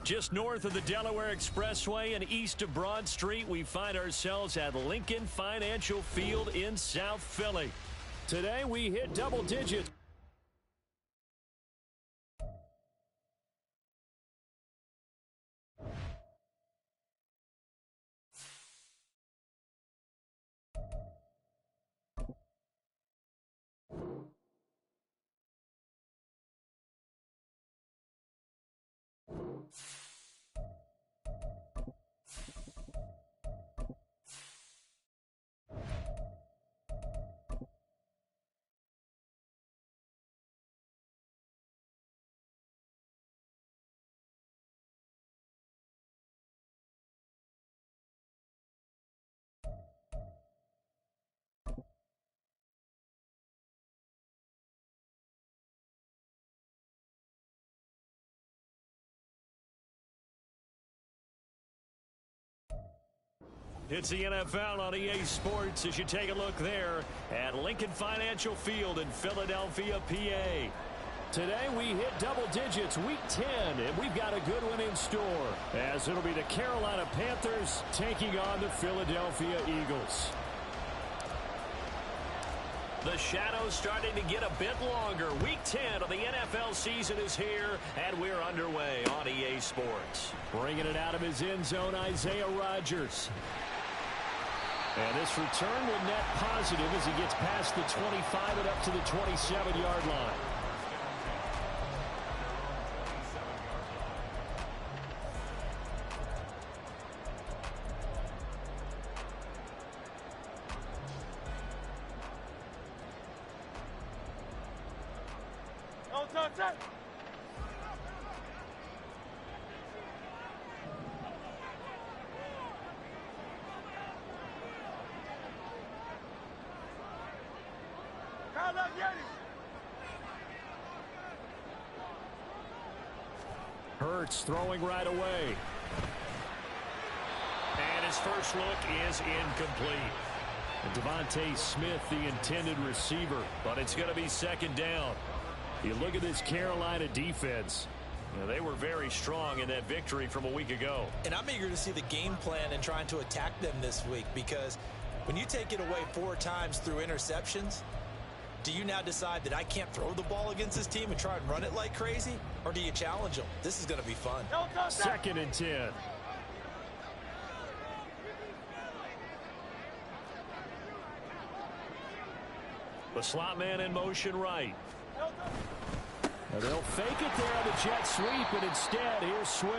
Just north of the Delaware Expressway and east of Broad Street, we find ourselves at Lincoln Financial Field in South Philly. Today we hit double digits. It's the NFL on EA Sports as you take a look there at Lincoln Financial Field in Philadelphia, PA. Today we hit double digits, week 10, and we've got a good one in store, as it'll be the Carolina Panthers taking on the Philadelphia Eagles. The shadow's starting to get a bit longer. Week 10 of the NFL season is here, and we're underway on EA Sports. Bringing it out of his end zone, Isaiah Rodgers. And this return will net positive as he gets past the 25 and up to the 27-yard line. Hurts throwing right away. And his first look is incomplete. And Devontae Smith, the intended receiver, but it's going to be second down. You look at this Carolina defense. You know, they were very strong in that victory from a week ago. And I'm eager to see the game plan and trying to attack them this week, because when you take it away 4 times through interceptions, do you now decide that I can't throw the ball against this team and try and run it like crazy? Or do you challenge them? This is going to be fun. Second and 10. The slot man in motion right. And they'll fake it there on the jet sweep, and instead, here's Swift.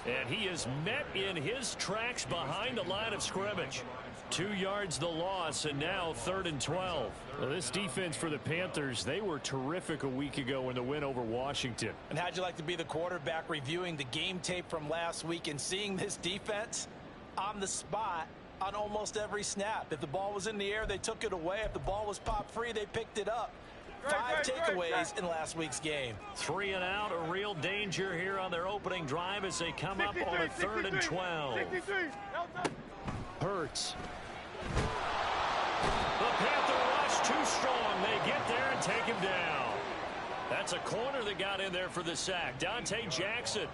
And he is met in his tracks behind the line of scrimmage. 2 yards the loss, and now 3rd and 12. Well, this defense for the Panthers, they were terrific a week ago in the win over Washington. And how'd you like to be the quarterback reviewing the game tape from last week and seeing this defense on the spot on almost every snap? If the ball was in the air, they took it away. If the ball was popped free, they picked it up. 5 takeaways in last week's game. 3 and out, a real danger here on their opening drive as they come up on a 3rd and 12. Hurts. The Panther rush too strong. They get there and take him down. That's a corner that got in there for the sack. Dante Jackson.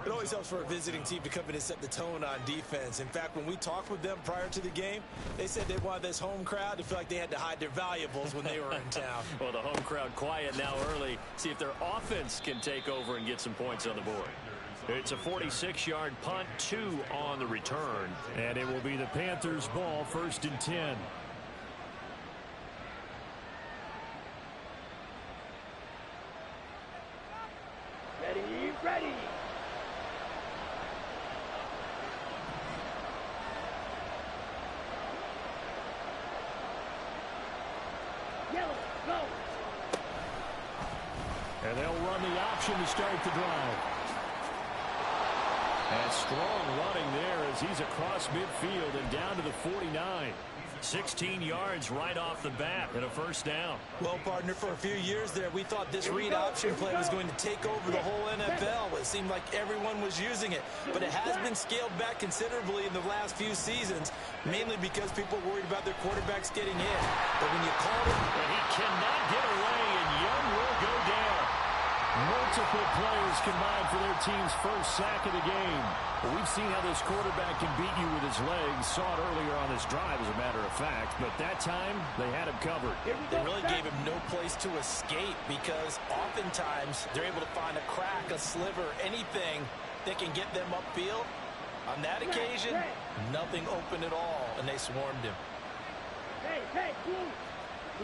It always helps for a visiting team to come in and set the tone on defense. In fact, when we talked with them prior to the game, they said they wanted this home crowd to feel like they had to hide their valuables when they were in town. Well, the home crowd quiet now early. See if their offense can take over and get some points on the board. It's a 46-yard punt, 2 on the return. And it will be the Panthers' ball, 1st and 10. Ready. Yellow, go. And they'll run the option to start the drive. And strong running there as he's across midfield and down to the 49. 16 yards right off the bat and a 1st down. Well, partner, for a few years there, we thought this read option play was going to take over the whole NFL. It seemed like everyone was using it, but it has been scaled back considerably in the last few seasons, mainly because people are worried about their quarterbacks getting in. But when you call it... And he cannot get away, and Young will go down. Multiple players combined for their team's first sack of the game. Well, we've seen how this quarterback can beat you with his legs. Saw it earlier on this drive, as a matter of fact. But that time, they had him covered. They really gave him no place to escape because oftentimes they're able to find a crack, a sliver, anything that can get them upfield. On that occasion, nothing open at all, and they swarmed him. Hey, blue.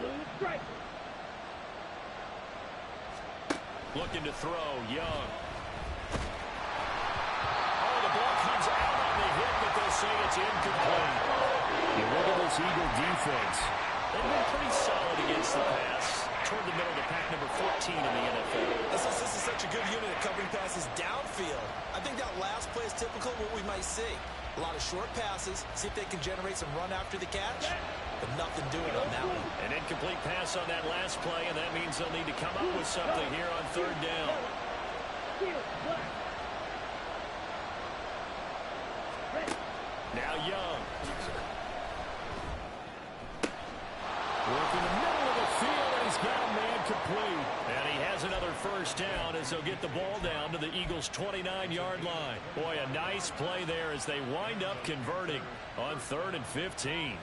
Blue strike. Looking to throw, Young. Oh, the ball comes out on the hit, but they'll say it's incomplete. You look at this Eagle defense. They've been pretty solid against the pass. Toward the middle of the pack, number 14 in the NFL. This is such a good unit of covering passes downfield. I think that last play is typical of what we might see. A lot of short passes, see if they can generate some run after the catch. But nothing doing on that one. An incomplete pass on that last play, and that means they'll need to come up with something here on third down. Now Young. Working the middle of the field, and he's got a man complete. And he has another first down as they'll get the ball down to the Eagles' 29-yard line. Boy, a nice play there as they wind up converting on 3rd and 15.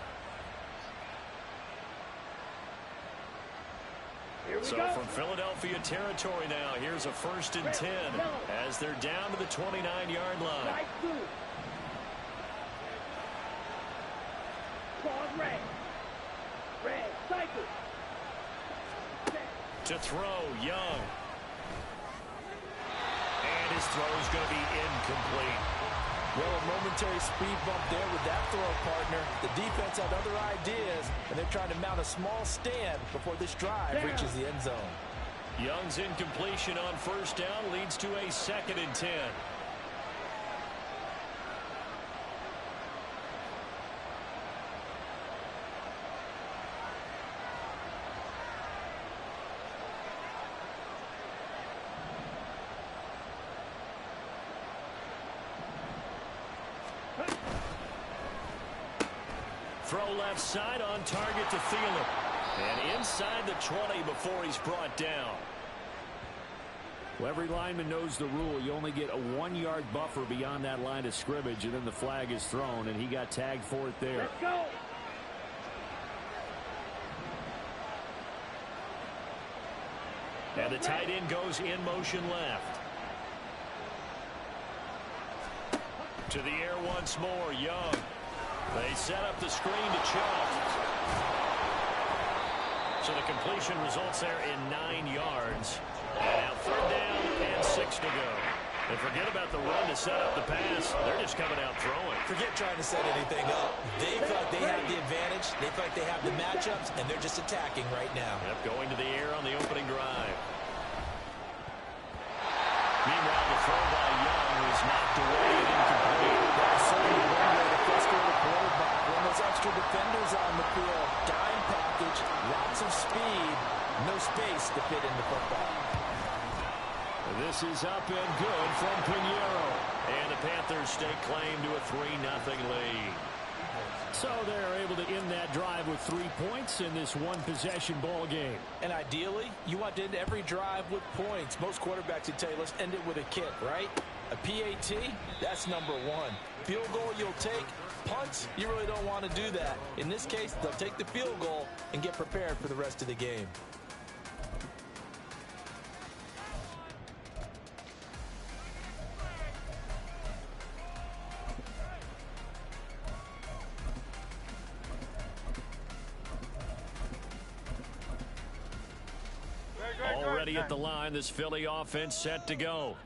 So from Philadelphia territory now, here's a 1st and 10 as they're down to the 29-yard line. Red, cycle. To throw, Young. And his throw is going to be incomplete. Well, a momentary speed bump there with that throw, partner. The defense had other ideas, and they're trying to mount a small stand before this drive reaches the end zone. Young's incompletion on first down leads to a 2nd and 10. Throw left side on target to Thielen. And inside the 20 before he's brought down. Well, every lineman knows the rule. You only get a 1-yard buffer beyond that line of scrimmage, and then the flag is thrown, and he got tagged for it there. Let's go. And the tight end goes in motion left. To the air once more, Young. They set up the screen to Chubb. So the completion results there in 9 yards. And now 3rd down and 6 to go. And forget about the run to set up the pass. They're just coming out throwing. Forget trying to set anything up. They feel like they have the advantage. They feel like they have the matchups, and they're just attacking right now. Yep, going to the air on the opening drive. Meanwhile, the throw by Young was knocked away and incomplete. That's certainly one way to frustrate a quarterback. When there's extra defenders on the field, dime package, lots of speed, no space to fit in the football. This is up and good from Pinheiro. And the Panthers stake claim to a 3-0 lead. So they're able to end that drive with 3 points in this one-possession ball game. And ideally, you want to end every drive with points. Most quarterbacks would tell you, let's end it with a kick, right? A PAT, that's number 1. Field goal you'll take. Punts, you really don't want to do that. In this case, they'll take the field goal and get prepared for the rest of the game. Already at the line, this Philly offense set to go.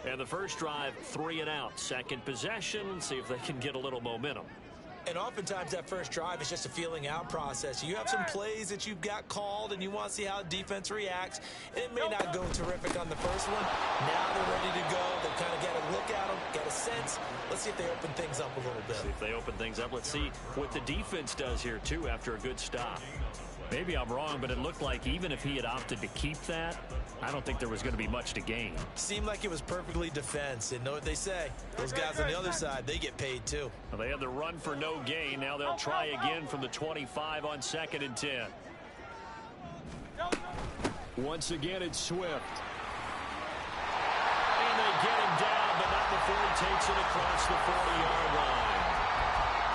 And the first drive, 3 and out. Second possession, see if they can get a little momentum. And oftentimes that first drive is just a feeling out process. You have some plays that you've got called and you want to see how defense reacts. It may not go terrific on the first one. Now they're ready to go. They've kind of got to look at them, get a sense. Let's see if they open things up a little bit. See if they open things up. Let's see what the defense does here, too, after a good stop. Maybe I'm wrong, but it looked like even if he had opted to keep that, I don't think there was going to be much to gain. Seemed like it was perfectly defense. And know what they say. Those guys on the other side, they get paid too. Well, they had the run for no gain. Now they'll try again from the 25 on 2nd and 10. Once again, it's Swift. before he takes it across the 40-yard line.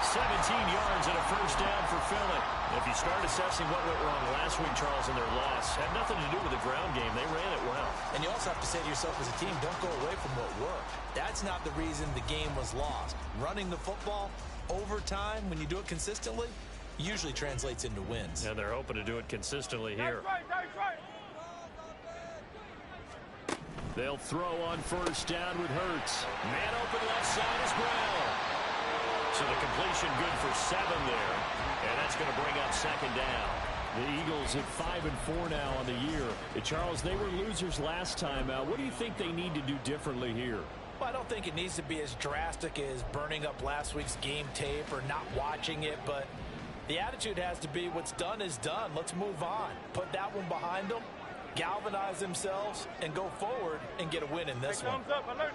17 yards and a first down for Philly. If you start assessing what went wrong last week, Charles, in their loss, had nothing to do with the ground game. They ran it well. And you also have to say to yourself as a team, don't go away from what worked. That's not the reason the game was lost. Running the football over time, when you do it consistently, usually translates into wins. And they're hoping to do it consistently here. That's right. They'll throw on first down with Hurts. Man open left side is Brown. So the completion good for 7 there. And that's going to bring up second down. The Eagles at 5-4 now on the year. Charles, they were losers last time out. What do you think they need to do differently here? Well, I don't think it needs to be as drastic as burning up last week's game tape or not watching it, but the attitude has to be what's done is done. Let's move on. Put that one behind them, galvanize themselves, and go forward and get a win in this one. Thumbs up, alert.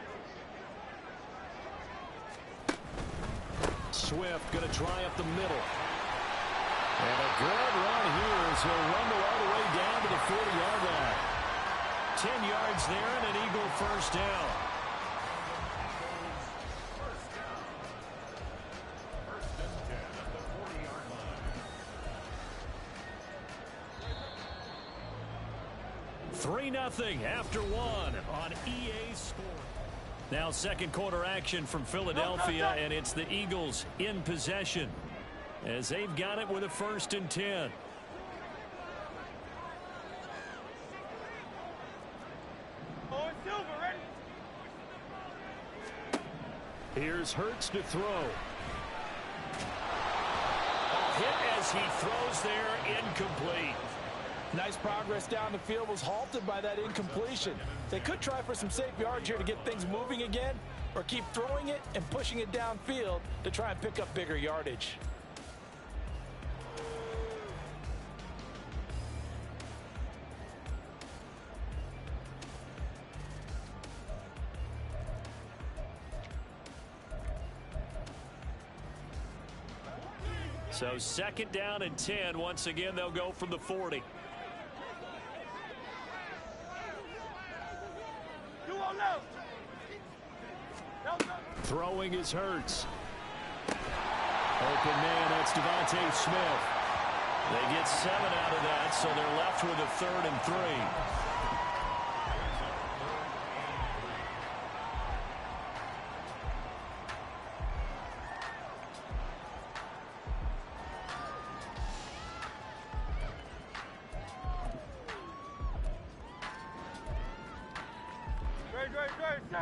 Swift going to try up the middle. And a good run here as he'll rumble all the way down to the 40-yard line. 10 yards there and an Eagle first down. Nothing after one on EA Sports. Now second quarter action from Philadelphia, and it's the Eagles in possession as they've got it with a 1st and 10. Here's Hurts to throw. Hit as he throws there, incomplete. Nice progress down the field was halted by that incompletion. They could try for some safe yards here to get things moving again, or keep throwing it and pushing it downfield to try and pick up bigger yardage. So 2nd down and 10. Once again, they'll go from the 40. Throwing is Hurts. Open man, that's Devontae Smith. They get 7 out of that, so they're left with a 3rd and 3.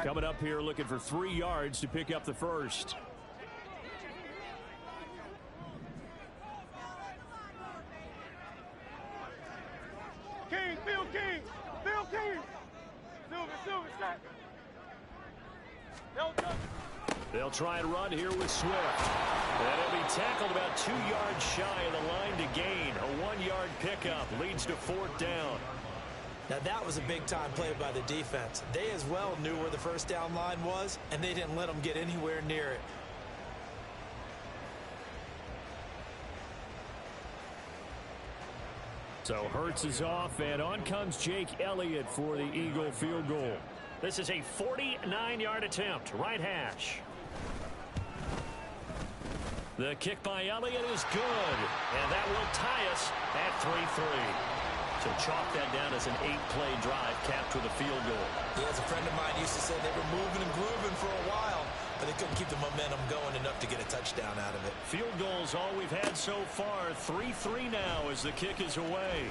Coming up here looking for 3 yards to pick up the first. Phil King. Silver, stack. They'll try and run here with Swift. And he'll be tackled about 2 yards shy of the line to gain. A 1-yard pickup leads to 4th down. Now that was a big-time play by the defense. They as well knew where the first down line was, and they didn't let them get anywhere near it. So Hurts is off, and on comes Jake Elliott for the Eagle field goal. This is a 49-yard attempt, right hash. The kick by Elliott is good, and that will tie us at 3-3. So chalk that down as an 8-play drive capped with a field goal. Yeah, as a friend of mine used to say, they were moving and grooving for a while, but they couldn't keep the momentum going enough to get a touchdown out of it. Field goals all we've had so far. 3-3 now as the kick is away.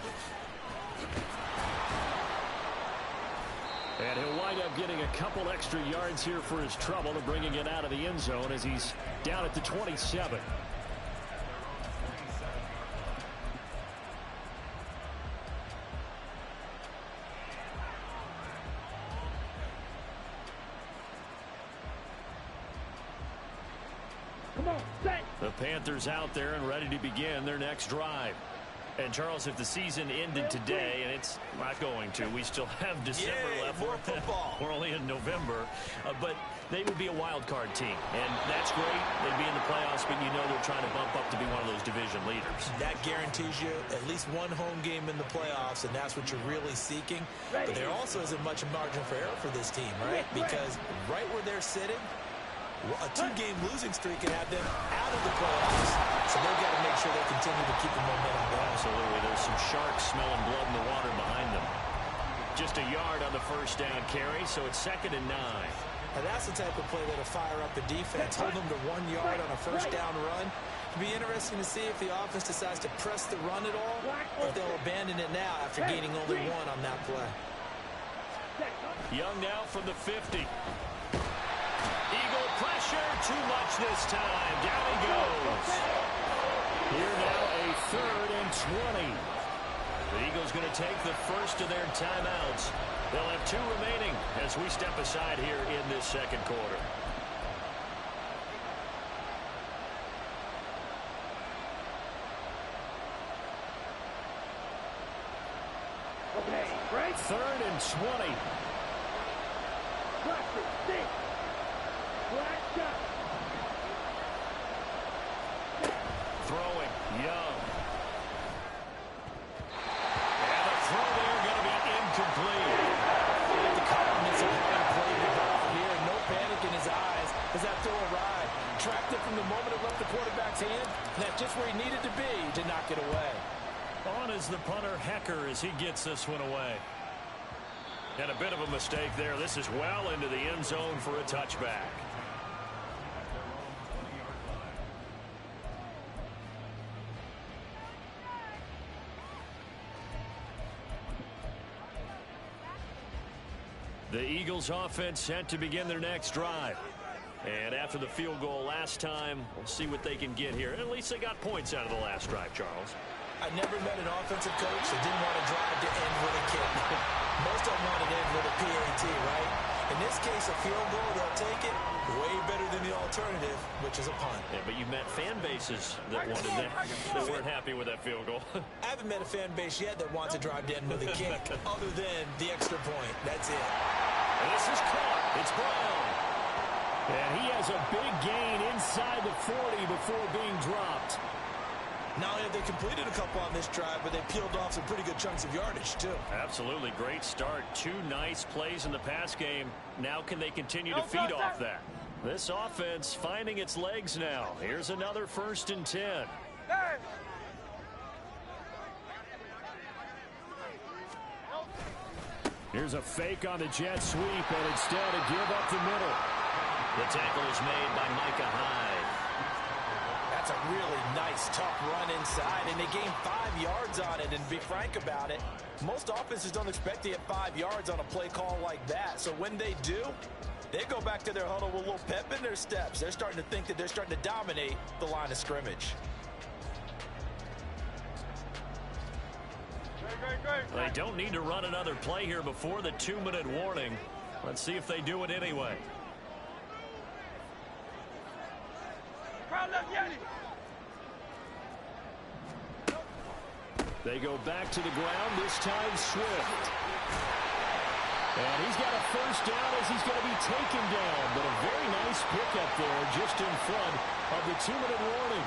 And he'll wind up getting a couple extra yards here for his trouble and bringing it out of the end zone as he's down at the 27. The Panthers out there and ready to begin their next drive. And, Charles, if the season ended today, and it's not going to, we still have December left. More football. We're only in November. But they would be a wild card team. And that's great. They'd be in the playoffs, but you know they're trying to bump up to be one of those division leaders. That guarantees you at least one home game in the playoffs, and that's what you're really seeking. But there also isn't much margin for error for this team, right? Because right where they're sitting, a 2-game losing streak can have them out of the playoffs. So they've got to make sure they continue to keep the momentum going. Absolutely. There's some sharks smelling blood in the water behind them. Just a yard on the first down carry, so it's 2nd and 9. And that's the type of play that'll fire up the defense. Hold them to 1 yard on a first down run. It'll be interesting to see if the offense decides to press the run at all, or if they'll abandon it now after gaining only 1 on that play. Young now from the 50. Eagle pressure, too much this time. Down he goes. Here now a 3rd and 20. The Eagles going to take the first of their timeouts. They'll have 2 remaining as we step aside here in this second quarter. Okay, break. 3rd and 20. Throwing, Young. And the throw there going to be incomplete. The confidence of having played the ball here, no panic in his eyes as that throw arrived. Tracked it from the moment it left the quarterback's hand, and that's just where he needed to be to knock it away. On is the punter, Hecker, as he gets this one away. And a bit of a mistake there. This is well into the end zone for a touchback. The Eagles offense set to begin their next drive. And after the field goal last time, we'll see what they can get here. At least they got points out of the last drive, Charles. I never met an offensive coach that didn't want to drive to end with a kick. Most of them want to end with a PAT, right? In this case, a field goal, they'll take it. Way better than the alternative, which is a punt. Yeah, but you met fan bases that wanted that, that weren't happy with that field goal. I haven't met a fan base yet that wants to drive to end with a kick, other than the extra point. That's it. And this is caught. It's Brown. And he has a big gain inside the 40 before being dropped. Not only have they completed a couple on this drive, but they peeled off some pretty good chunks of yardage, too. Absolutely. Great start. 2 nice plays in the pass game. Now can they continue to feed off that? This offense finding its legs now. Here's another 1st and 10. Here's a fake on the jet sweep, and instead a give up the middle. The tackle is made by Micah Hyde. That's a really nice, tough run inside, and they gained 5 yards on it. And to be frank about it, most offenses don't expect to get 5 yards on a play call like that. So when they do, they go back to their huddle with a little pep in their steps. They're starting to think that they're starting to dominate the line of scrimmage. They don't need to run another play here before the 2-minute warning. Let's see if they do it anyway. They go back to the ground, this time Swift. And he's got a first down as he's going to be taken down. But a very nice pickup there just in front of the 2-minute warning.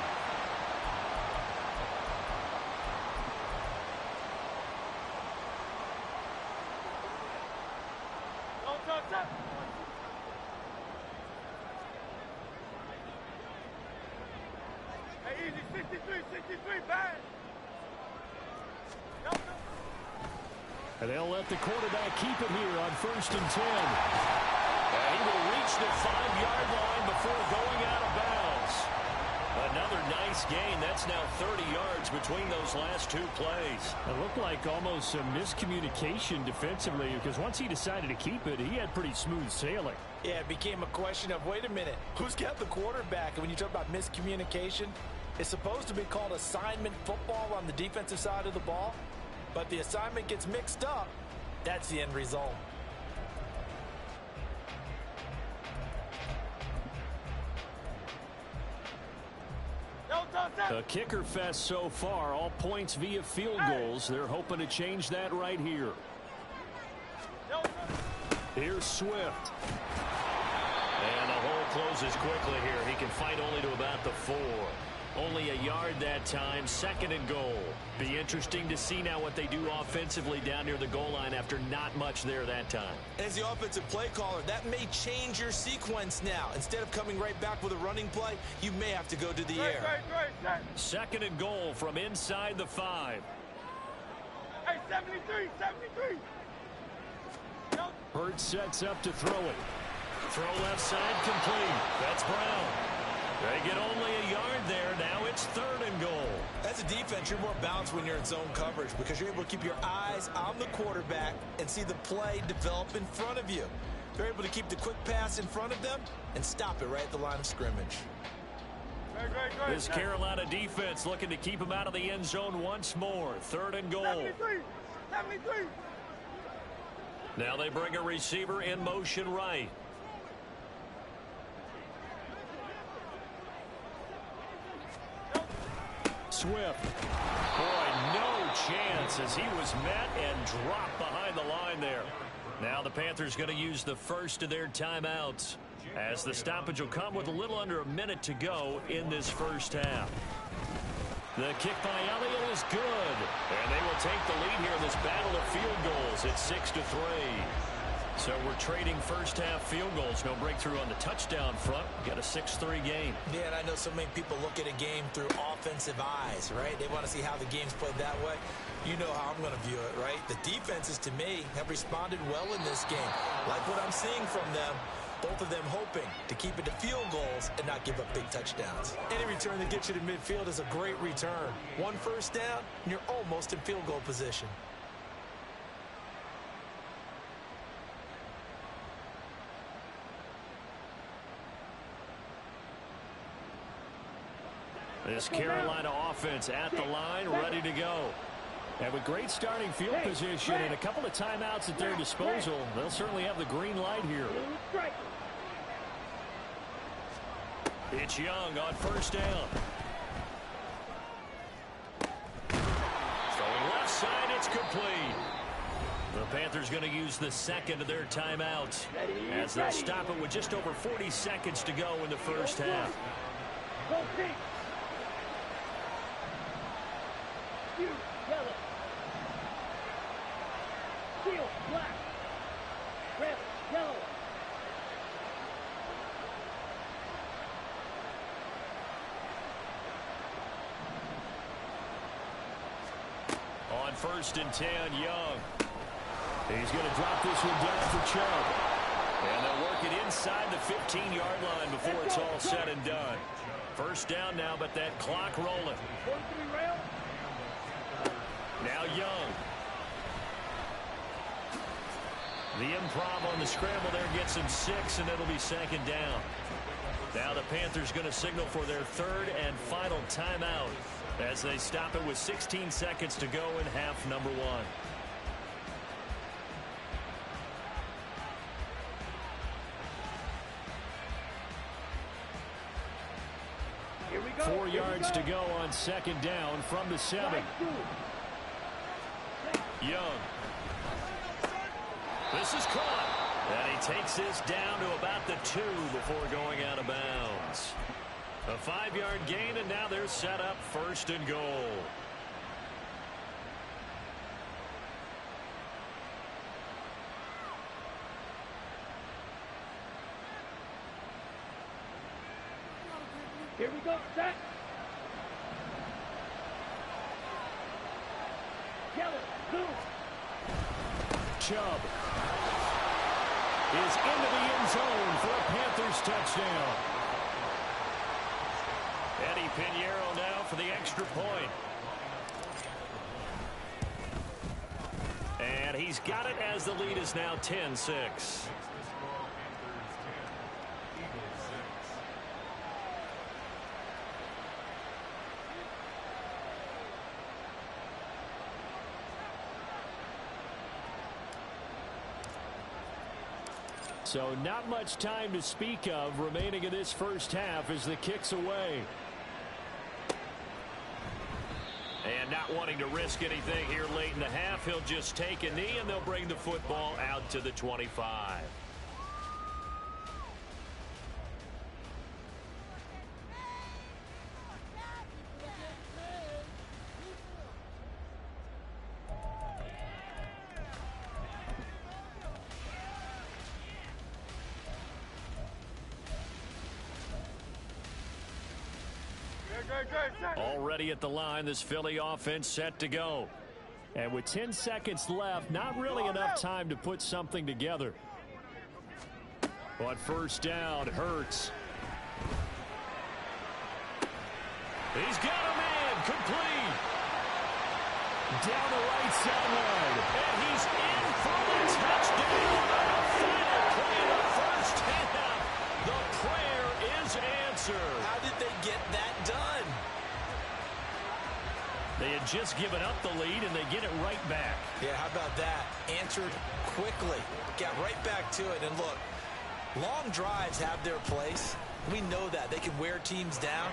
Easy, 63, bad. And they'll let the quarterback keep it here on 1st and 10. And he will reach the 5-yard line before going out of bounds. Another nice gain. That's now 30 yards between those last 2 plays. It looked like almost some miscommunication defensively, because once he decided to keep it, he had pretty smooth sailing. Yeah, it became a question of, wait a minute, who's got the quarterback? And when you talk about miscommunication, it's supposed to be called assignment football on the defensive side of the ball. But the assignment gets mixed up. That's the end result. Don't touch A kicker fest so far, all points via field goals. They're hoping to change that right here. Here's Swift. And the hole closes quickly here. He can fight only to about the 4. Only a yard that time, 2nd and goal. Be interesting to see now what they do offensively down near the goal line after not much there that time. As the offensive play caller, that may change your sequence now. Instead of coming right back with a running play, you may have to go to the air. 2nd and goal from inside the 5. Hey, 73, 73. Hurts sets up to throw it. Throw left side complete. That's Brown. They get only a yard there. Now it's 3rd and goal. As a defense, you're more balanced when you're in zone coverage because you're able to keep your eyes on the quarterback and see the play develop in front of you. They're able to keep the quick pass in front of them and stop it right at the line of scrimmage. This Carolina defense looking to keep him out of the end zone once more. 3rd and goal. 73, 73. Now they bring a receiver in motion right. Swift. Boy, no chance as he was met and dropped behind the line there. Now the Panthers going to use the first of their timeouts as the stoppage will come with a little under a minute to go in this first half. The kick by Elliott is good, and they will take the lead here in this battle of field goals. It's 6-3. So we're trading first half field goals. No breakthrough on the touchdown front. Got a 6-3 game. Yeah, and I know so many people look at a game through offensive eyes, right? They want to see how the game's played that way. You know how I'm going to view it, right? The defenses, to me, have responded well in this game. Like what I'm seeing from them, both of them hoping to keep it to field goals and not give up big touchdowns. Any return that gets you to midfield is a great return. 1 first down, and you're almost in field goal position. This Carolina offense at the line, ready to go. And with great starting field position and a couple of timeouts at their disposal, they'll certainly have the green light here. It's Young on first down. Throwing left side, it's complete. The Panthers going to use the 2nd of their timeouts as they'll stop it with just over 40 seconds to go in the first half. Yellow. Steel, black. Red, yellow. On 1st and 10, Young. He's going to drop this one down for Chubb. And they'll work it inside the 15-yard line before it's all said and done. First down now, but that clock rolling. Now Young. The improv on the scramble there gets him 6, and it'll be 2nd down. Now the Panthers going to signal for their 3rd and final timeout as they stop it with 16 seconds to go in half number 1. Here we go. 4 yards to go on 2nd down from the 7. Young. This is caught. And he takes this down to about the 2 before going out of bounds. A 5-yard gain, and now they're set up 1st and goal. Here we go. Set. Yellow. Blue. Chubb is into the end zone for a Panthers touchdown. Eddie Pinheiro now for the extra point. And he's got it as the lead is now 10-6. So not much time to speak of remaining in this first half as the kick's away. And not wanting to risk anything here late in the half, he'll just take a knee, and they'll bring the football out to the 25. Already at the line, this Philly offense set to go. And with 10 seconds left, not really enough time to put something together. But first down, Hurts. He's got a man, complete. Down the right sideline. And he's in for the touchdown. Final play of the first half. The prayer is answered. How did they get that done? They had just given up the lead, and they get it right back. Yeah, how about that? Answered quickly. Got right back to it. And look, long drives have their place. We know that. They can wear teams down.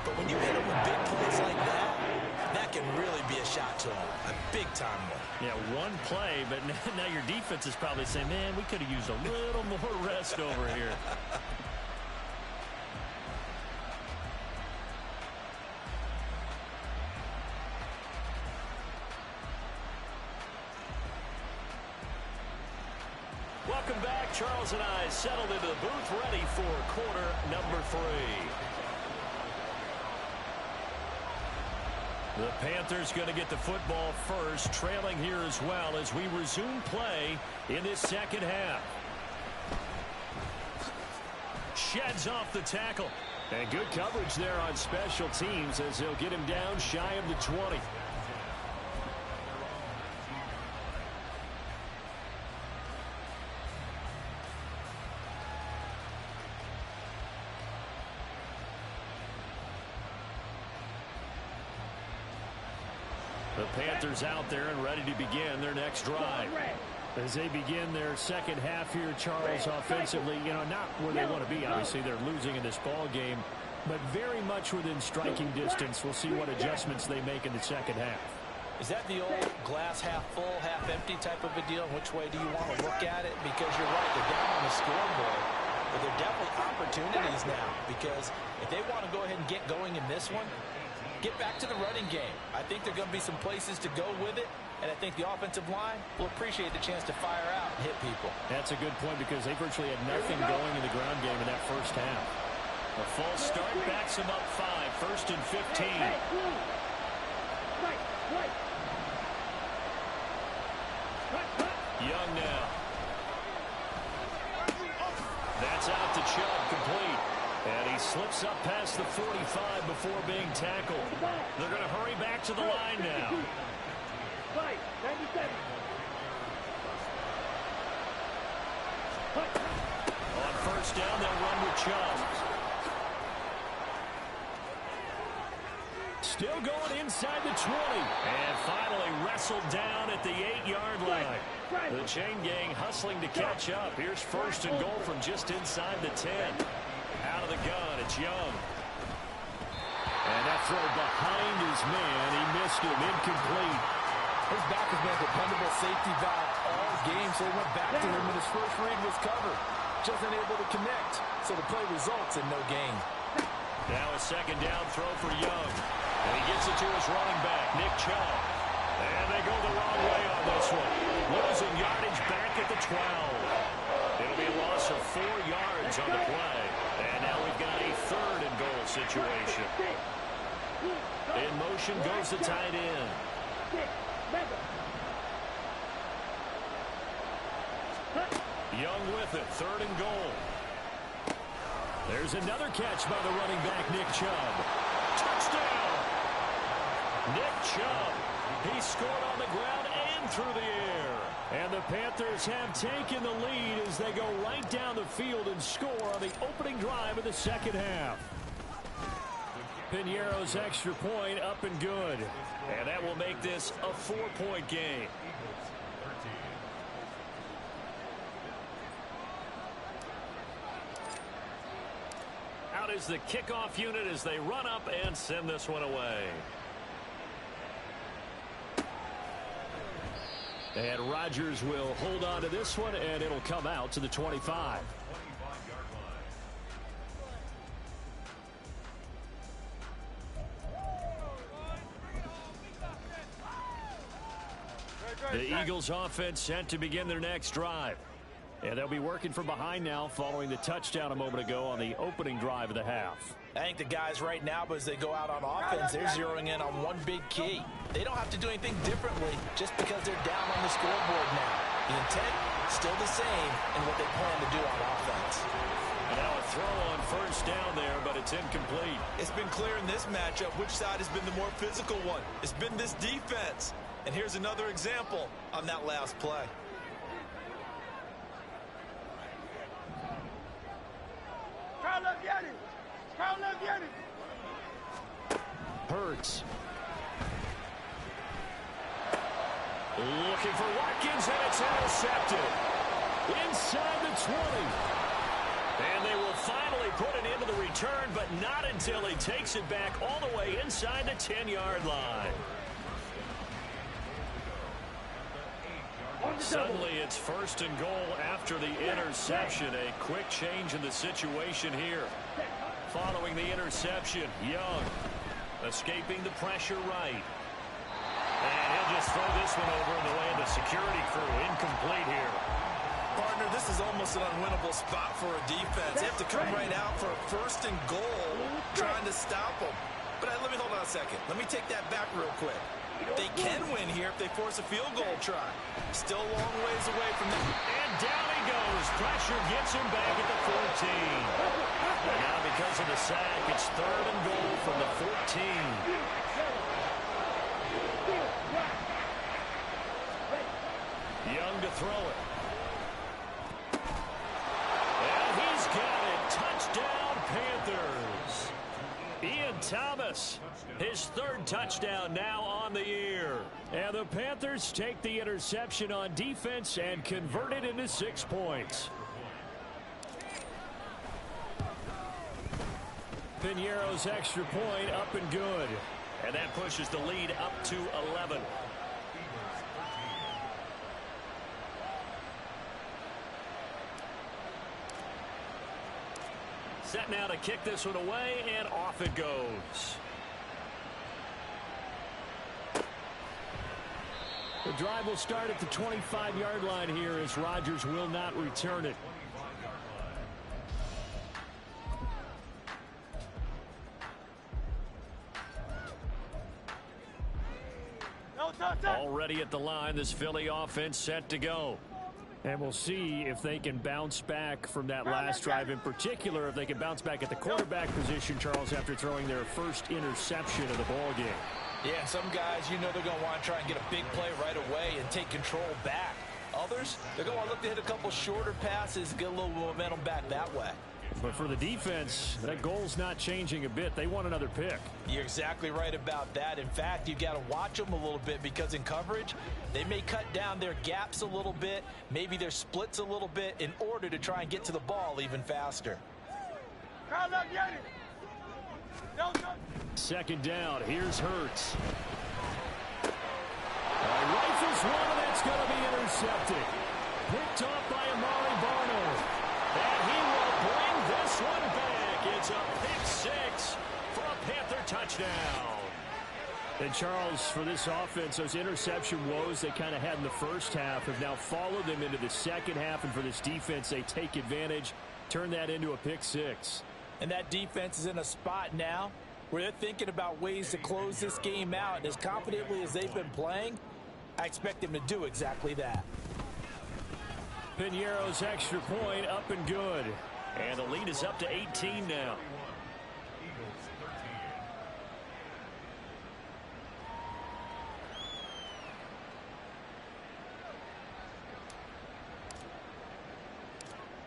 But when you hit them with big plays like that, that can really be a shot to them. A big-time one. Yeah, one play, but now your defense is probably saying, man, we could have used a little more rest over here. Welcome back. Charles and I settled into the booth, ready for quarter number 3. The Panthers going to get the football first, trailing here as well as we resume play in this second half. Sheds off the tackle. And good coverage there on special teams as they'll get him down shy of the 20. The Panthers out there and ready to begin their next drive. As they begin their second half here, Charles, offensively, not where they want to be. Obviously, they're losing in this ball game, but very much within striking distance. We'll see what adjustments they make in the second half. Is that the old glass half full, half empty type of a deal? Which way do you want to look at it? Because you're right, they're down on the scoreboard, but they're definitely opportunities now. Because if they want to go ahead and get going in this one, get back to the running game. I think there are going to be some places to go with it, and I think the offensive line will appreciate the chance to fire out and hit people. That's a good point because they virtually had nothing going in the ground game in that first half. A false start backs them up 5, first and 15. Young now. That's out to Chubb, complete. And he slips up past the 45 before being tackled. They're going to hurry back to the line now. 97. On first down, they'll run with Chubb. Still going inside the 20. And finally wrestled down at the 8-yard line. The chain gang hustling to catch up. Here's first and goal from just inside the 10. Out of the gun, it's Young. And that throw behind his man, he missed him, incomplete. His back has been a dependable safety valve all game, so he went back to him when his first read was covered. Just unable to connect, so the play results in no gain. Now a second down throw for Young. And he gets it to his running back, Nick Chubb. And they go the wrong way on this one. Losing yardage back at the 12. It'll be a loss of 4 yards on the play. And now we've got a third and goal situation. In motion goes the tight end. Young with it, third and goal. There's another catch by the running back, Nick Chubb. Touchdown! Nick Chubb. He scored on the ground and through the air. And the Panthers have taken the lead as they go right down the field and score on the opening drive of the second half. Piñeiro's extra point up and good. And that will make this a 4-point game. Out is the kickoff unit as they run up and send this one away. And Rodgers will hold on to this one, and it'll come out to the 25. The Eagles offense set to begin their next drive. And they'll be working from behind now following the touchdown a moment ago on the opening drive of the half. I think the guys right now, but as they go out on offense, they're zeroing in on one big key. They don't have to do anything differently just because they're down on the scoreboard now. The intent, still the same in what they plan to do on offense. And now a throw on first down there, but it's incomplete. It's been clear in this matchup which side has been the more physical one. It's been this defense. And here's another example on that last play. Hurts. Looking for Watkins, and it's intercepted. Inside the 20. And they will finally put it into the return, but not until he takes it back all the way inside the 10-yard line. Suddenly it's first and goal after the interception. A quick change in the situation here. Following the interception, Young escaping the pressure right. And he'll just throw this one over in the way of the security crew. Incomplete here. Partner, this is almost an unwinnable spot for a defense. They have to come right out for a first and goal, trying to stop them. But let me hold on a second. Let me take that back real quick. They can win here if they force a field goal try. Still a long ways away from that. And down he goes. Pressure gets him back at the 14. And now because of the sack, it's third and goal from the 14. Young to throw it. And he's got it. Touchdown, Panthers. Ian Thomas, his third touchdown now on the year. And the Panthers take the interception on defense and convert it into 6 points. Piñeiro's extra point up and good. And that pushes the lead up to 11. Set now to kick this one away, and off it goes. The drive will start at the 25-yard line here as Rodgers will not return it. Already at the line, this Philly offense set to go. And we'll see if they can bounce back from that last drive, in particular if they can bounce back at the quarterback position, Charles, after throwing their first interception of the ball game. Yeah, some guys, you know they're going to want to try and get a big play right away and take control back. Others, they're going to want to look to hit a couple shorter passes, get a little momentum back that way. But for the defense, that goal's not changing a bit. They want another pick. You're exactly right about that. In fact, you've got to watch them a little bit because in coverage, they may cut down their gaps a little bit, maybe their splits a little bit in order to try and get to the ball even faster. Second down. Here's Hurts. Rifles one, and that's going to be intercepted. Picked off by Amari Barno. And he will bring this one back. It's a pick six for a Panther touchdown. And Charles, for this offense, those interception woes they kind of had in the first half have now followed them into the second half. And for this defense, they take advantage, turn that into a pick six. And that defense is in a spot now where they're thinking about ways to close this game out. And as confidently as they've been playing, I expect them to do exactly that. Piñeiro's extra point up and good. And the lead is up to 18 now.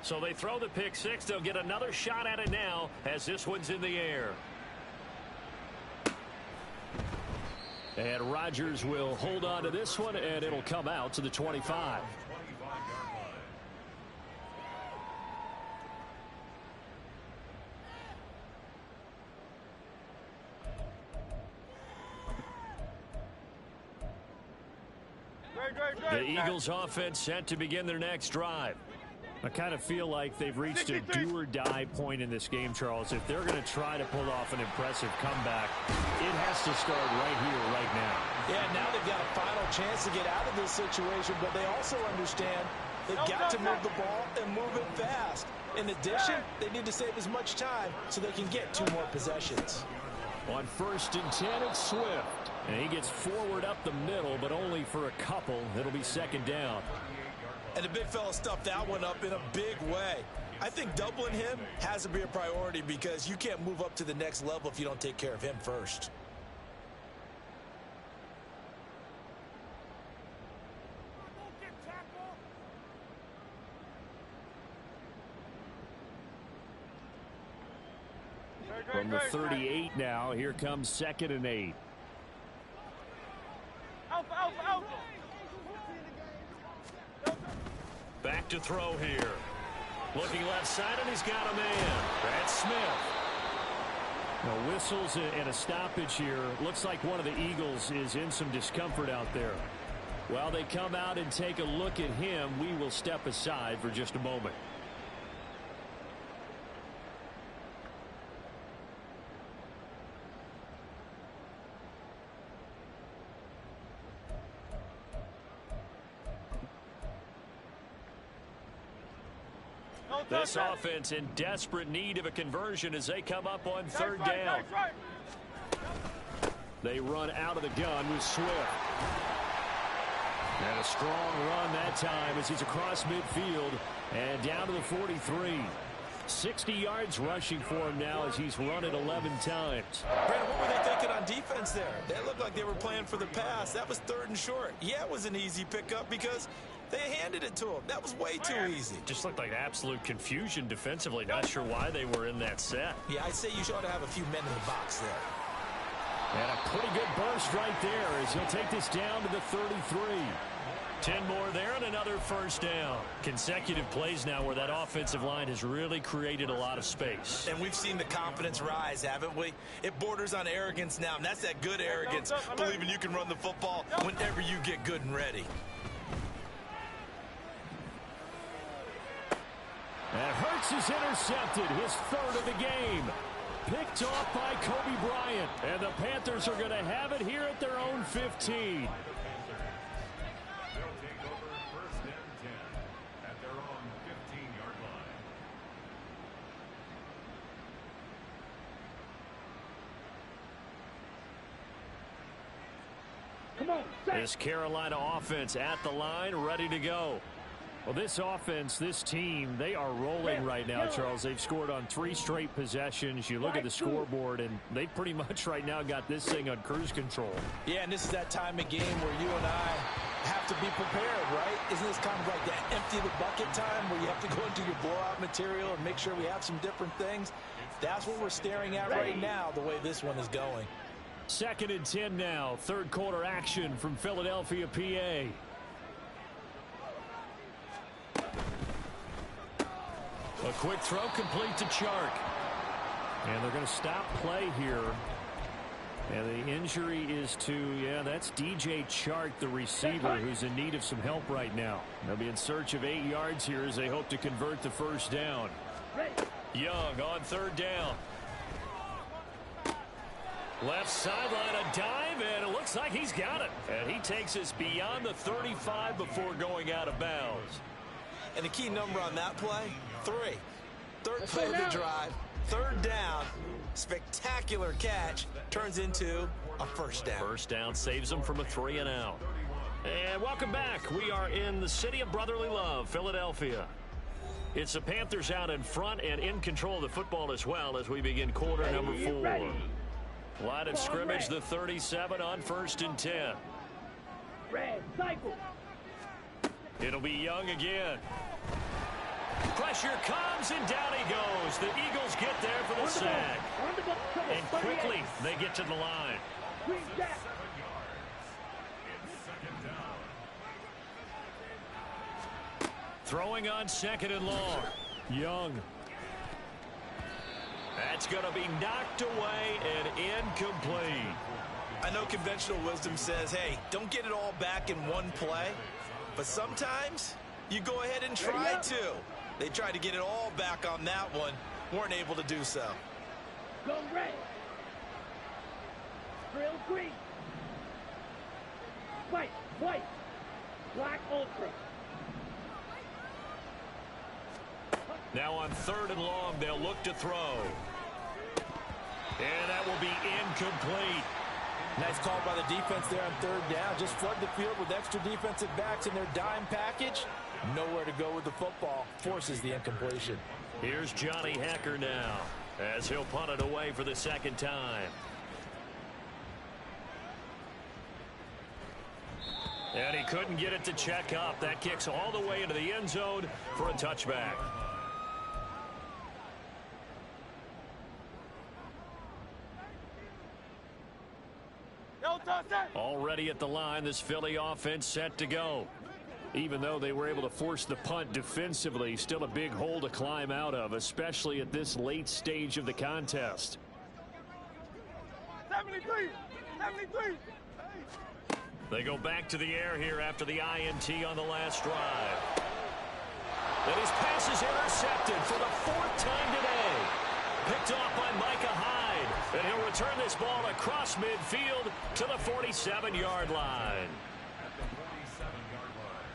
So they throw the pick six. They'll get another shot at it now as this one's in the air. And Rodgers will hold on to this one, and it'll come out to the 25. The Eagles offense set to begin their next drive. I kind of feel like they've reached a do-or-die point in this game, Charles. If they're going to try to pull off an impressive comeback, it has to start right here, right now. Yeah, now they've got a final chance to get out of this situation, but they also understand they've got to move the ball and move it fast. In addition, they need to save as much time so they can get 2 more possessions. On 1st and 10, it's Swift. And he gets forward up the middle, but only for a couple. It'll be 2nd down. And the big fella stuffed that one up in a big way. I think doubling him has to be a priority because you can't move up to the next level if you don't take care of him first. From the 38 now, here comes 2nd and 8. Back to throw here. Looking left side, and he's got a man. That's Smith. No whistles and a stoppage here. Looks like one of the Eagles is in some discomfort out there. While they come out and take a look at him, we will step aside for just a moment. This offense in desperate need of a conversion as they come up on 3rd down. They run out of the gun with Swift. And a strong run that time as he's across midfield and down to the 43. 60 yards rushing for him now as he's run it 11 times. Brandon, what were they thinking on defense there? They looked like they were playing for the pass. That was 3rd and short. Yeah, it was an easy pickup because they handed it to him. That was way too easy. Just looked like absolute confusion defensively. Not sure why they were in that set. Yeah, I'd say you ought to have a few men in the box there. And a pretty good burst right there as he'll take this down to the 33. 10 more there and another 1st down. Consecutive plays now where that offensive line has really created a lot of space. And we've seen the confidence rise, haven't we? It borders on arrogance now, and that's that good arrogance, believing you can run the football whenever you get good and ready. And Hurts is intercepted, his 3rd of the game. Picked off by Kobe Bryant. And the Panthers are going to have it here at their own 15. They'll take over 1st and 10 at their own 15-yard line. Come on, set. This Carolina offense at the line, ready to go. Well, this offense, this team, they are rolling right now, Charles. They've scored on 3 straight possessions. You look at the scoreboard, and they pretty much right now got this thing on cruise control. Yeah, and this is that time of game where you and I have to be prepared, right? Isn't this kind of like that empty the bucket time where you have to go into your blowout material and make sure we have some different things? That's what we're staring at right now, the way this one is going. 2nd and 10 now. 3rd quarter action from Philadelphia, PA. A quick throw complete to Chark. And they're going to stop play here. And the injury is to, that's DJ Chark, the receiver, who's in need of some help right now. They'll be in search of 8 yards here as they hope to convert the 1st down. Young on 3rd down. Left sideline, a dive, and it looks like he's got it. And he takes us beyond the 35 before going out of bounds. And the key number on that play, 3. 3rd play of the drive, 3rd down, spectacular catch, turns into a 1st down. 1st down saves them from a 3 and out. And welcome back. We are in the city of brotherly love, Philadelphia. It's the Panthers out in front and in control of the football as well as we begin quarter number 4. Line of scrimmage, the 37 on 1st and 10. Red, cycle. It'll be Young again. Pressure comes, and down he goes. The Eagles get there for the sack. And quickly, they get to the line. Throwing on 2nd and long. Young. That's going to be knocked away and incomplete. I know conventional wisdom says, hey, don't get it all back in one play. But sometimes you go ahead and try to. They tried to get it all back on that one. Weren't able to do so. Go red. Drill green. White, white. Black ultra. Now on 3rd and long, they'll look to throw. And that will be incomplete. Nice call by the defense there on 3rd down. Just flood the field with extra defensive backs in their dime package. Nowhere to go with the football. Forces the incompletion. Here's Johnny Hacker now as he'll punt it away for the 2nd time. And he couldn't get it to check up. That kicks all the way into the end zone for a touchback. Already at the line, this Philly offense set to go. Even though they were able to force the punt defensively, still a big hole to climb out of, especially at this late stage of the contest. 73! 73! They go back to the air here after the INT on the last drive. And his pass is intercepted for the 4th time today. Picked off by Micah Hyde. And he'll return this ball across midfield to the 47-yard line. At the 47-yard line.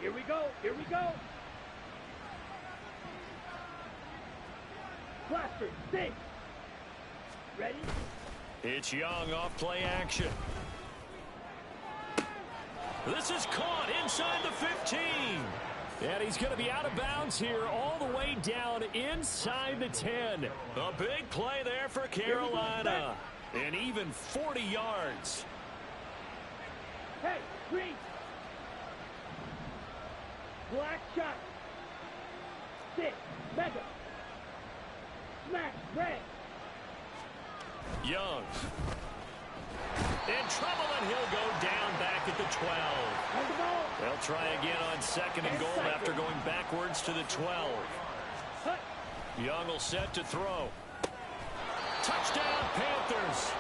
Here we go, here we go. Blaster, six. Ready? It's Young off play action. This is caught inside the 15. And he's going to be out of bounds here all the way down inside the 10. A big play there for Carolina. And even 40 yards. Hey, green. Black shot. 6. Mega. Smash. Red. Young. In trouble, and he'll go down back at the 12. On the ball. They'll try again on 2nd and goal after going backwards to the 12. Cut. Young will set to throw. Touchdown, Panthers.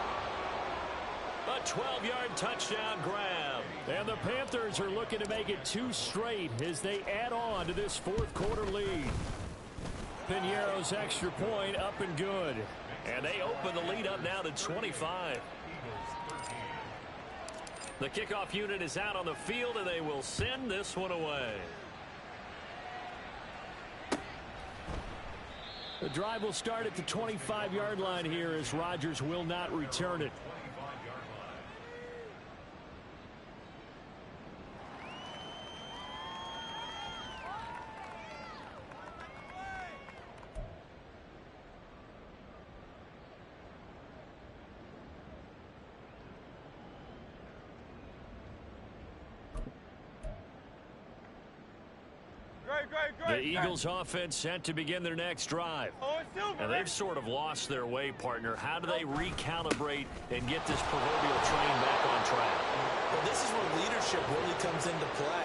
A 12-yard touchdown grab. And the Panthers are looking to make it 2 straight as they add on to this 4th quarter lead. Piñeiro's extra point up and good. And they open the lead up now to 25. The kickoff unit is out on the field, and they will send this one away. The drive will start at the 25-yard line here as Rodgers will not return it. The Eagles offense set to begin their next drive. And they've sort of lost their way, partner. How do they recalibrate and get this proverbial train back on track? Well, this is where leadership really comes into play.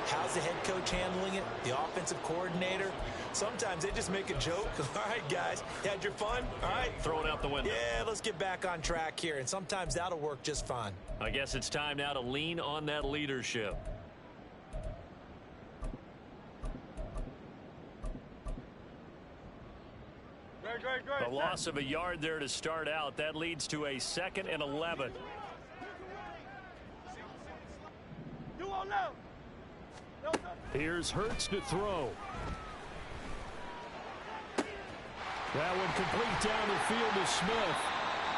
How's the head coach handling it? The offensive coordinator? Sometimes they just make a joke. All right, guys, you had your fun? All right. Throw it out the window. Yeah, let's get back on track here. And sometimes that'll work just fine. I guess it's time now to lean on that leadership. The loss of a yard there to start out. That leads to a 2nd and 11. Here's Hurts to throw. That one complete down the field to Smith.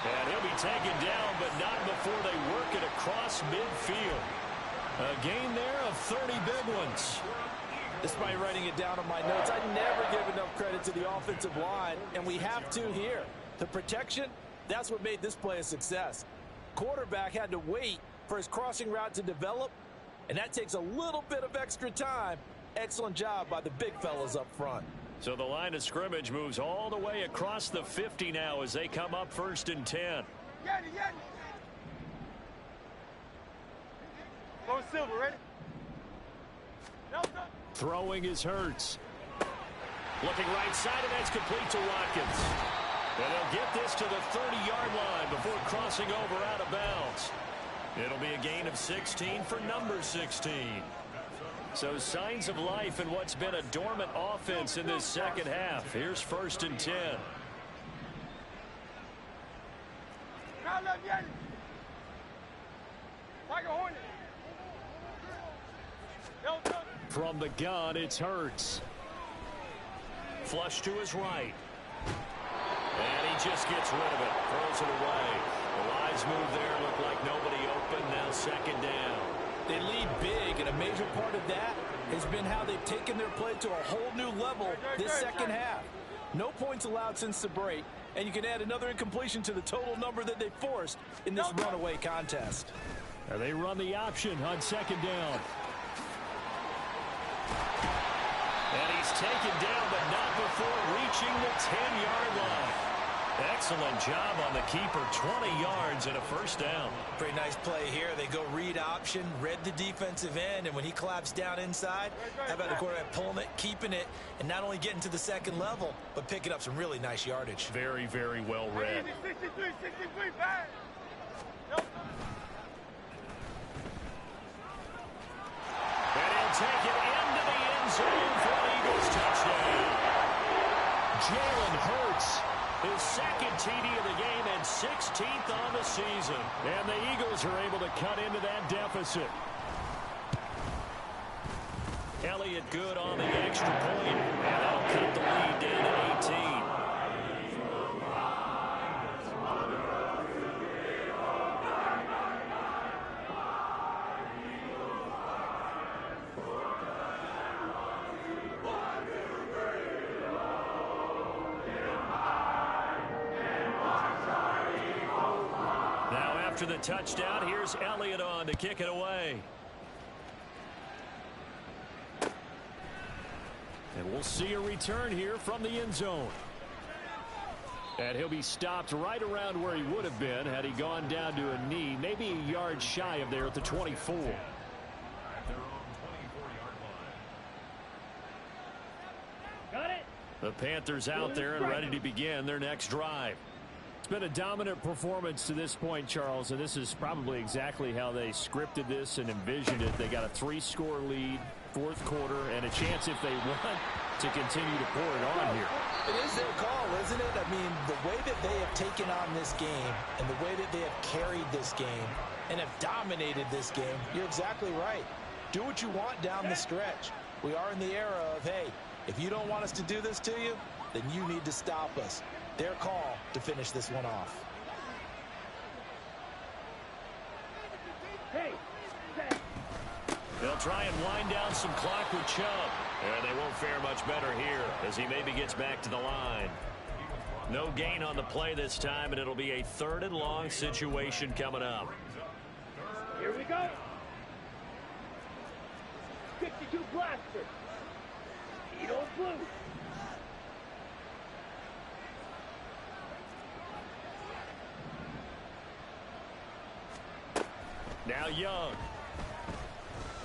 And he'll be taken down, but not before they work it across midfield. A gain there of 30 big ones. Despite writing it down on my notes, I never give enough credit to the offensive line, and we have to here. The protection, that's what made this play a success. Quarterback had to wait for his crossing route to develop, and that takes a little bit of extra time. Excellent job by the big fellas up front. So the line of scrimmage moves all the way across the 50 now as they come up 1st and 10. Go Silver, ready? Throwing is Hurts. Looking right side, and that's complete to Watkins. And they'll get this to the 30-yard line before crossing over out of bounds. It'll be a gain of 16 for number 16. So signs of life in what's been a dormant offense in this second half. Here's 1st and 10. From the gun, it's Hurts. Flush to his right. And he just gets rid of it. Throws it away. The wise move there. Looked like nobody open. Now 2nd down. They lead big, and a major part of that has been how they've taken their play to a whole new level this second half. No points allowed since the break, and you can add another incompletion to the total number that they forced in this runaway contest. And they run the option on 2nd down. And he's taken down, but not before reaching the 10-yard line. Excellent job on the keeper. 20 yards and a 1st down. Pretty nice play here. They go read option, read the defensive end, and when he collapsed down inside, how about the quarterback pulling it, keeping it, and not only getting to the 2nd level, but picking up some really nice yardage. Very, very well read. 63, 63, back. Nope. And he'll take it into the end zone for an Eagles touchdown. Jalen Hurts, his 2nd TD of the game and 16th on the season. And the Eagles are able to cut into that deficit. Elliott good on the extra point, and that'll cut the lead down to 18. After the touchdown, here's Elliott on to kick it away. And we'll see a return here from the end zone. And he'll be stopped right around where he would have been had he gone down to a knee, maybe a yard shy of there at the 24. At their own 24-yard line. Got it. The Panthers out there and ready to begin their next drive. It's been a dominant performance to this point, Charles, and this is probably exactly how they scripted this and envisioned it. They got a 3-score lead, 4th quarter, and a chance if they want to continue to pour it on here. It is their call, isn't it? I mean, the way that they have taken on this game and the way that they have carried this game and have dominated this game, you're exactly right. Do what you want down the stretch. We are in the era of, hey, if you don't want us to do this to you, then you need to stop us. Their call to finish this one off. Hey, They'll try and wind down some clock with Chubb. And they won't fare much better here as he maybe gets back to the line. No gain on the play this time, and it'll be a 3rd and long situation coming up. here we go. 52 blaster. Edo blue. Now Young.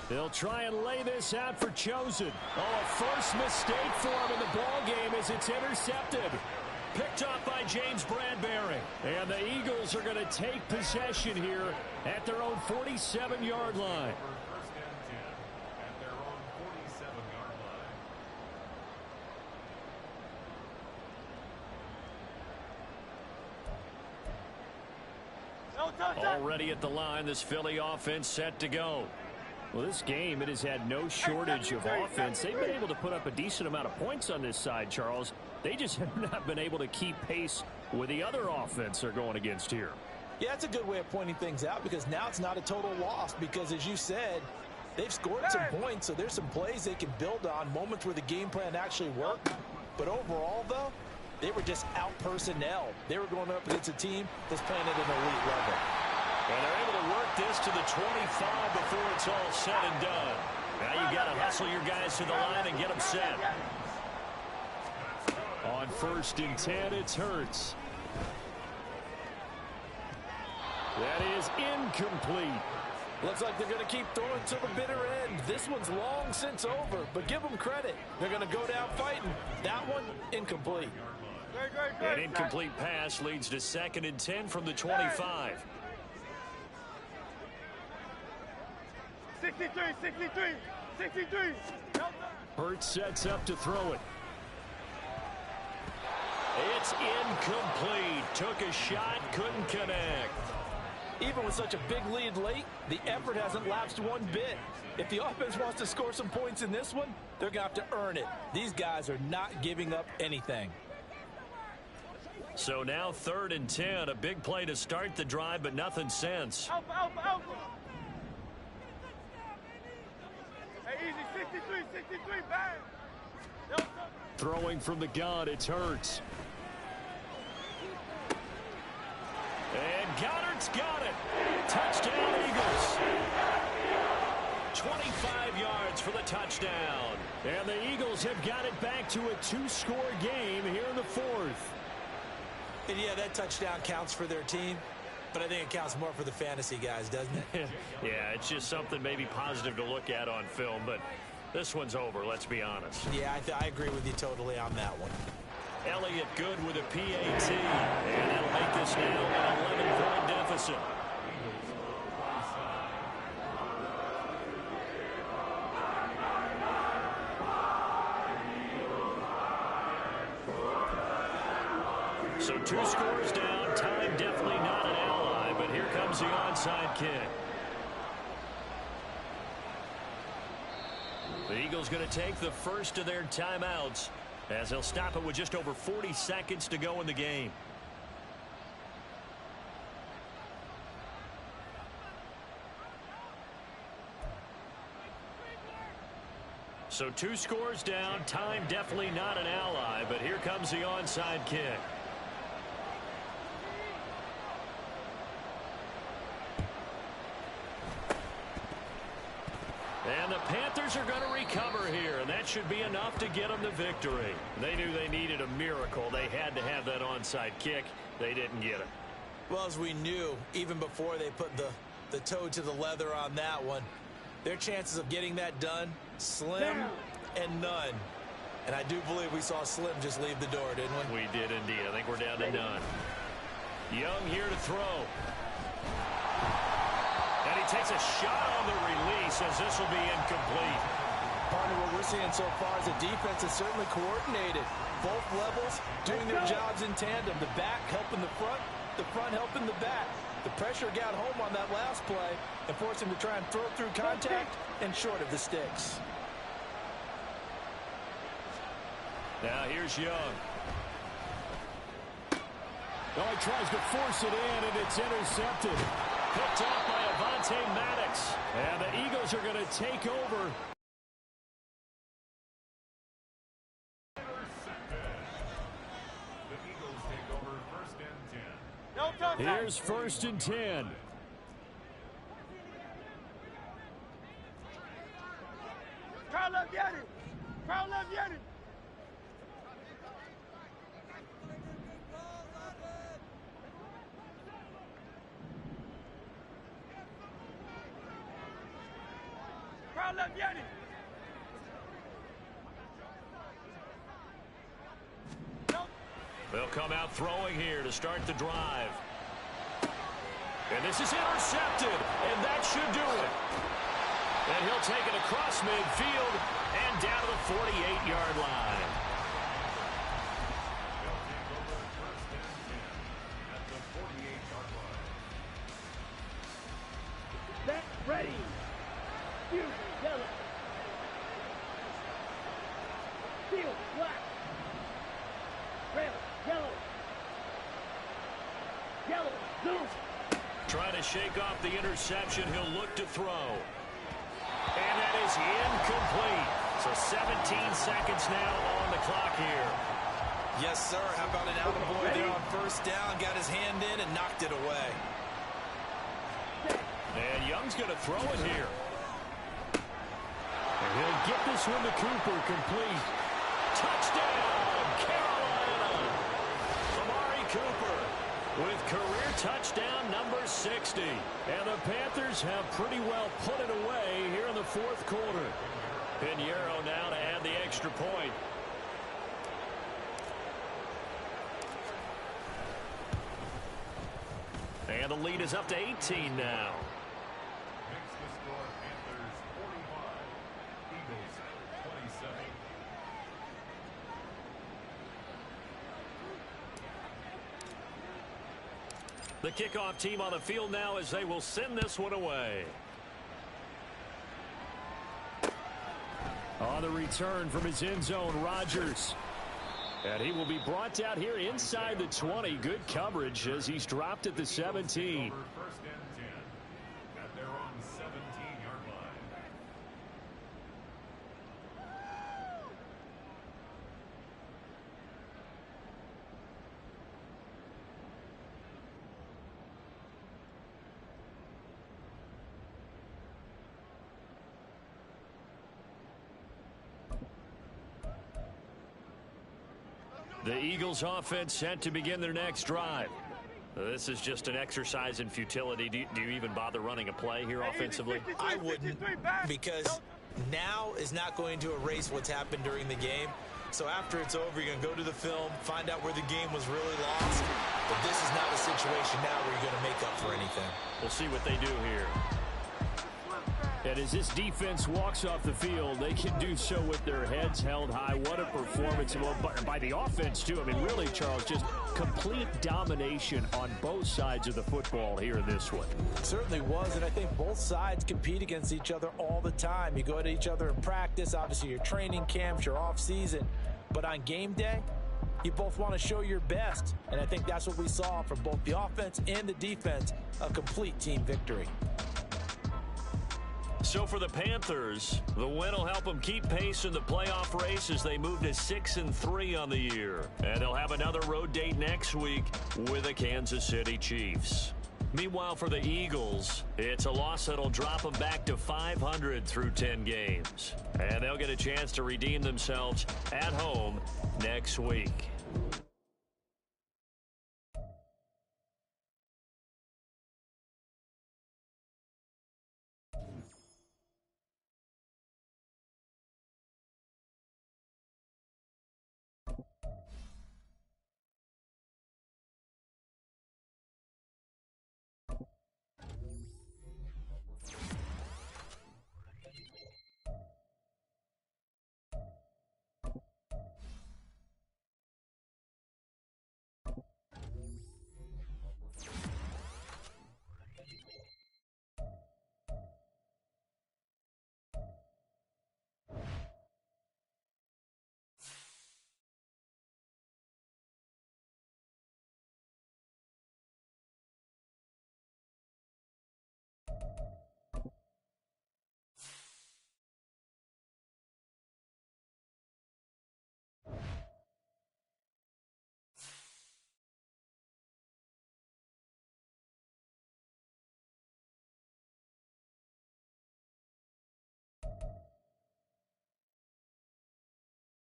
They'll try and lay this out for Chosen. Oh, a first mistake for him in the ballgame as it's intercepted. Picked up by James Bradbury. And the Eagles are going to take possession here at their own 47-yard line. First and 10 at their own 47-yard line. Already at the line, this Philly offense set to go. Well, this game, it has had no shortage of offense. They've been able to put up a decent amount of points on this side, Charles. They just have not been able to keep pace with the other offense they're going against here. Yeah, that's a good way of pointing things out because now it's not a total loss because, as you said, they've scored some points, so there's some plays they can build on, moments where the game plan actually worked. But overall, though, they were just out personnel. They were going up against a team that's playing at an elite level. And they're able to work this to the 25 before it's all said and done. Now you got to hustle your guys to the line and get them set. On 1st and 10, it's Hurts. That is incomplete. Looks like they're going to keep throwing to the bitter end. This one's long since over, but give them credit. They're going to go down fighting. That one, incomplete. An incomplete pass leads to 2nd and 10 from the 25. 63. Hurts sets up to throw it. It's incomplete. Took a shot, couldn't connect. Even with such a big lead late, the effort hasn't lapsed one bit. If the offense wants to score some points in this one, they're going to have to earn it. These guys are not giving up anything. So now 3rd and 10, a big play to start the drive, but nothing since. Alpha. Hey, easy, 63, bang. Throwing from the gun, it's Hurts. And Goddard's got it. Touchdown, Eagles. 25 yards for the touchdown. And the Eagles have got it back to a 2-score game here in the 4th. And yeah, that touchdown counts for their team, but I think it counts more for the fantasy guys, doesn't it? Yeah, it's just something maybe positive to look at on film, but this one's over, let's be honest. Yeah, I agree with you totally on that one. Elliott good with a PAT, and that'll make this now an 11-point deficit. So 2 scores down, time definitely not an ally, but here comes the onside kick. The Eagles going to take the first of their timeouts as they'll stop it with just over 40 seconds to go in the game. So 2 scores down, time definitely not an ally, but here comes the onside kick. And the Panthers are going to recover here, and that should be enough to get them the victory. They knew they needed a miracle. They had to have that onside kick. They didn't get it. Well, as we knew, even before they put the toe to the leather on that one, their chances of getting that done, slim and none. And I do believe we saw Slim just leave the door, didn't we? We did indeed. I think we're down to none. Young here to throw. And he takes a shot on the release as this will be incomplete. Partner, what we're seeing so far is the defense is certainly coordinated. Both levels doing their jobs in tandem. The back helping the front helping the back. The pressure got home on that last play and forced him to try and throw through contact and short of the sticks. Now here's Young. Oh, he tries to force it in, and it's intercepted. Picked off by Avonte Maddox. And the Eagles are going to take over. The Eagles take over 1st and 10. Here's 1st and 10. Crowd love Yanni. Crowd love Yanni. Crowd love Yanni. They'll come out throwing here to start the drive. And this is intercepted, and that should do it. And he'll take it across midfield and down to the 48-yard line. Set, ready. Fusion, yellow. Steel, black. Rail, yellow. Yellow, blue. Trying to shake off the interception. He'll look to throw. And that is incomplete. So 17 seconds now on the clock here. Yes, sir. How about an attaboy there on 1st down? Got his hand in and knocked it away. And Young's going to throw it here. And he'll get this one to Cooper, complete. Touchdown, Carolina! Amari Cooper. with career touchdown number 60. And the Panthers have pretty well put it away here in the fourth quarter. Pinheiro now to add the extra point. And the lead is up to 18 now. Makes the score Panthers 45, Eagles 27. The kickoff team on the field now as they will send this one away. On the return from his end zone, Rodgers. And he will be brought out here inside the 20. Good coverage as he's dropped at the 17. First and 10 at their own 17-yard line. The Eagles offense set to begin their next drive. This is just an exercise in futility. Do you even bother running a play here offensively? I wouldn't, because now is not going to erase what's happened during the game. So after it's over, you're going to go to the film, find out where the game was really lost. But this is not a situation now where you're going to make up for anything. We'll see what they do here. And as this defense walks off the field, they can do so with their heads held high. What a performance by the offense, too. I mean, really, Charles, just complete domination on both sides of the football here in this one. It certainly was, and I think both sides compete against each other all the time. You go to each other in practice, obviously your training camps, your off-season. But on game day, you both want to show your best. And I think that's what we saw from both the offense and the defense, a complete team victory. So for the Panthers, the win will help them keep pace in the playoff race as they move to 6-3 on the year. And they'll have another road date next week with the Kansas City Chiefs. Meanwhile, for the Eagles, it's a loss that'll drop them back to 500 through 10 games. And they'll get a chance to redeem themselves at home next week.